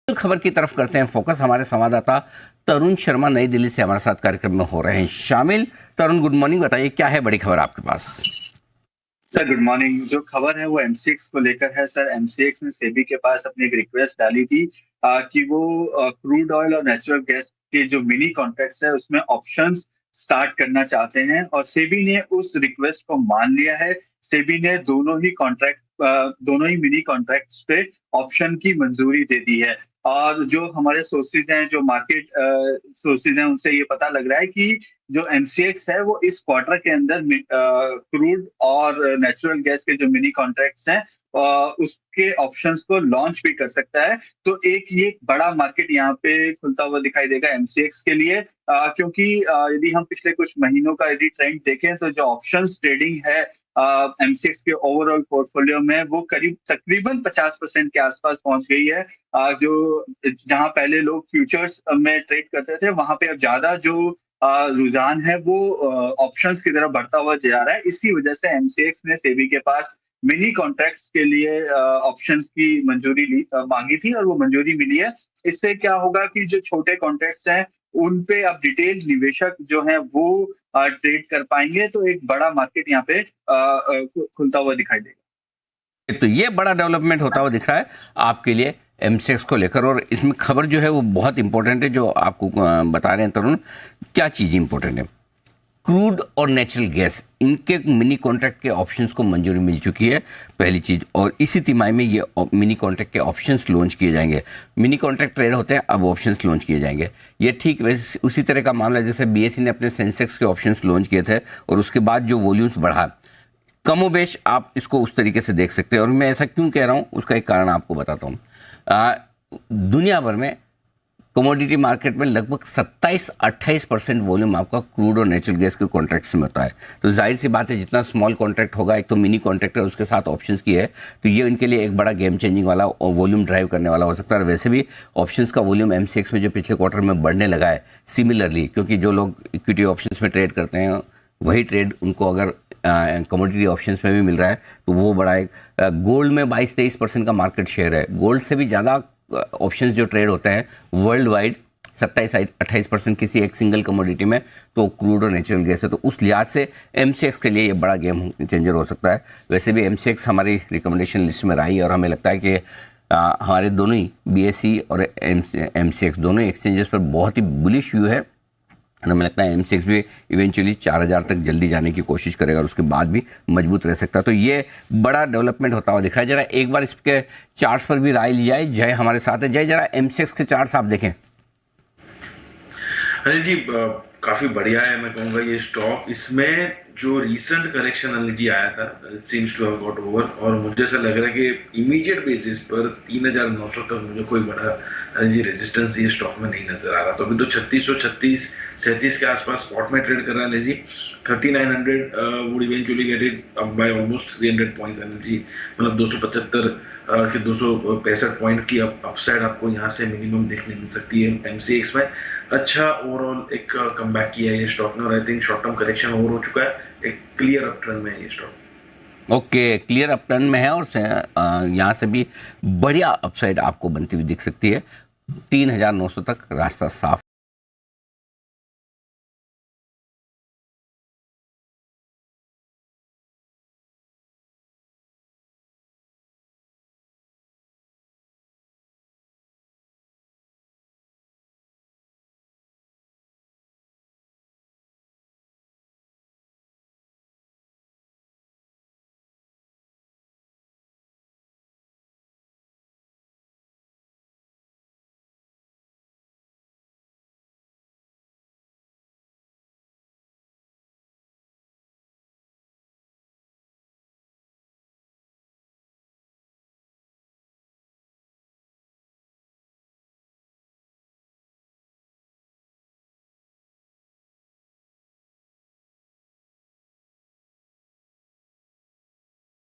खबर की तरफ करते हैं फोकस। हमारे संवाददाता तरुण शर्मा नई दिल्ली से हमारे साथ कार्यक्रम में हो रहे हैं शामिल। तरुण, गुड मॉर्निंग। बताइए क्या है बड़ी खबर आपके पास? Sir good morning. जो खबर है वो एमसीएक्स को लेकर है। सर एमसीएक्स ने सेबी के पास अपनी एक रिक्वेस्ट डाली थी कि वो क्रूड ऑयल और नेचुरल गैस के जो मिनी कॉन्ट्रैक्ट्स है उसमें ऑप्शंस स्टार्ट करना चाहते हैं और सेबी ने उस रिक्वेस्ट को मान लिया है। सेबी ने दोनों ही मिनी कॉन्ट्रैक्ट्स पे ऑप्शन की मंजूरी दे दी है। और जो हमारे सोर्सेज हैं, जो मार्केट सोर्सेज हैं, उनसे ये पता लग रहा है कि जो एमसीएक्स है वो इस क्वार्टर के अंदर क्रूड और नेचुरल गैस के जो मिनी कॉन्ट्रैक्ट्स हैं उसके ऑप्शंस को लॉन्च भी कर सकता है। तो एक ये बड़ा मार्केट यहाँ पे खुलता हुआ दिखाई देगा एमसीएक्स के लिए, क्योंकि यदि हम पिछले कुछ महीनों का यदि ट्रेंड देखें तो जो ऑप्शंस ट्रेडिंग है एमसीएक्स के ओवरऑल पोर्टफोलियो में वो करीब तकरीबन 50% के आसपास पहुंच गई है। जो जहां पहले लोग फ्यूचर्स में ट्रेड करते थे वहां पे अब ज्यादा जो रुझान है वो ऑप्शंस की तरफ बढ़ता हुआ जा रहा है। इसी वजह से एमसीएक्स ने सेबी के पास मिनी कॉन्ट्रैक्ट्स के लिए ऑप्शंस की मांगी थी और वो मंजूरी मिली है। इससे क्या होगा कि जो छोटे कॉन्ट्रैक्ट्स हैं उन पे अब डिटेल निवेशक जो हैं वो ट्रेड कर पाएंगे। तो एक बड़ा मार्केट यहाँ पे खुलता हुआ दिखाई देगा। तो ये बड़ा डेवलपमेंट होता हुआ दिख रहा है आपके लिए एमसेक्स को लेकर, और इसमें खबर जो है वो बहुत इंपॉर्टेंट है जो आपको बता रहे हैं तरुण। क्या चीज़ इंपॉर्टेंट है? क्रूड और नेचुरल गैस, इनके मिनी कॉन्ट्रैक्ट के ऑप्शंस को मंजूरी मिल चुकी है, पहली चीज़। और इसी तिमाही में ये मिनी कॉन्ट्रैक्ट के ऑप्शंस लॉन्च किए जाएंगे। मिनी कॉन्ट्रैक्ट ट्रेड होते हैं, अब ऑप्शंस लॉन्च किए जाएंगे। ये ठीक वैसे उसी तरह का मामला है जैसे बीएसई ने अपने सेंसेक्स के ऑप्शंस लॉन्च किए थे और उसके बाद जो वॉल्यूम्स बढ़ा, कमोबेश आप इसको उस तरीके से देख सकते हैं। और मैं ऐसा क्यों कह रहा हूँ उसका एक कारण आपको बताता हूँ। दुनिया भर में कमोडिटी मार्केट में लगभग 27-28% वॉल्यूम आपका क्रूड और नेचुरल गैस के कॉन्ट्रैक्ट्स में होता है। तो जाहिर सी बात है जितना स्मॉल कॉन्ट्रैक्ट होगा, एक तो मिनी कॉन्ट्रैक्ट है उसके साथ ऑप्शंस की है, तो ये इनके लिए एक बड़ा गेम चेंजिंग वाला और वॉल्यूम ड्राइव करने वाला हो सकता है। और वैसे भी ऑप्शंस का वॉल्यूम एमसीएक्स में जो पिछले क्वार्टर में बढ़ने लगा है सिमिलरली, क्योंकि जो लोग इक्विटी ऑप्शंस में ट्रेड करते हैं वही ट्रेड उनको अगर कमोडिटी ऑप्शंस में भी मिल रहा है तो वो बड़ा एक गोल्ड में 22-23% का मार्केट शेयर है। गोल्ड से भी ज़्यादा ऑप्शंस जो ट्रेड होते हैं वर्ल्ड वाइड 27-28% किसी एक सिंगल कमोडिटी में, तो क्रूड और नेचुरल गैस है। तो उस लिहाज से एमसीएक्स के लिए ये बड़ा गेम चेंजर हो सकता है। वैसे भी एमसीएक्स हमारी रिकमेंडेशन लिस्ट में रही और हमें लगता है कि हमारे दोनों ही बीएसई और एमसीएक्स दोनों एक्सचेंजेस पर बहुत ही बुलिश व्यू है। हमें लगता है एमसीएक्स भी इवेंचुअली 4000 तक जल्दी जाने की कोशिश करेगा और उसके बाद भी मजबूत रह सकता है। तो ये बड़ा डेवलपमेंट होता हुआ दिख रहा है। जरा एक बार इसके चार्ट्स पर भी राय ली जाए। जय हमारे साथ है। जय, जरा एमसीएक्स के चार्ट्स आप देखें। अनिल जी, काफी बढ़िया है। मैं कहूंगा ये स्टॉक, इसमें जो रीसेंट करेक्शन अनिल जी आया था, seems to have got over, और मुझे ऐसा लग रहा है कि इमीडिएट बेसिस पर 3900 तक मुझे कोई बड़ा अनिल जी रेजिस्टेंस ये स्टॉक में नहीं नजर आ रहा। तो अभी तो 3636 37 के आसपास स्पॉट में ट्रेड कर रहा है Anil ji. 3900 would eventually get it up by almost 300 points Anil ji. मतलब 275 के 265 पॉइंट की अपसाइड आपको यहाँ से मिनिमम देखने मिल सकती है एमसीएक्स में। अच्छा ओवरऑल एक कमबैक किया है ये स्टॉक ने, और I think short term correction over हो चुका है। एक क्लियर अप ट्रेंड में है ये stock. Okay, clear up trend में है और यहाँ से भी बढ़िया अपसाइड आपको बनती हुई दिख सकती है। 3900 तक रास्ता साफ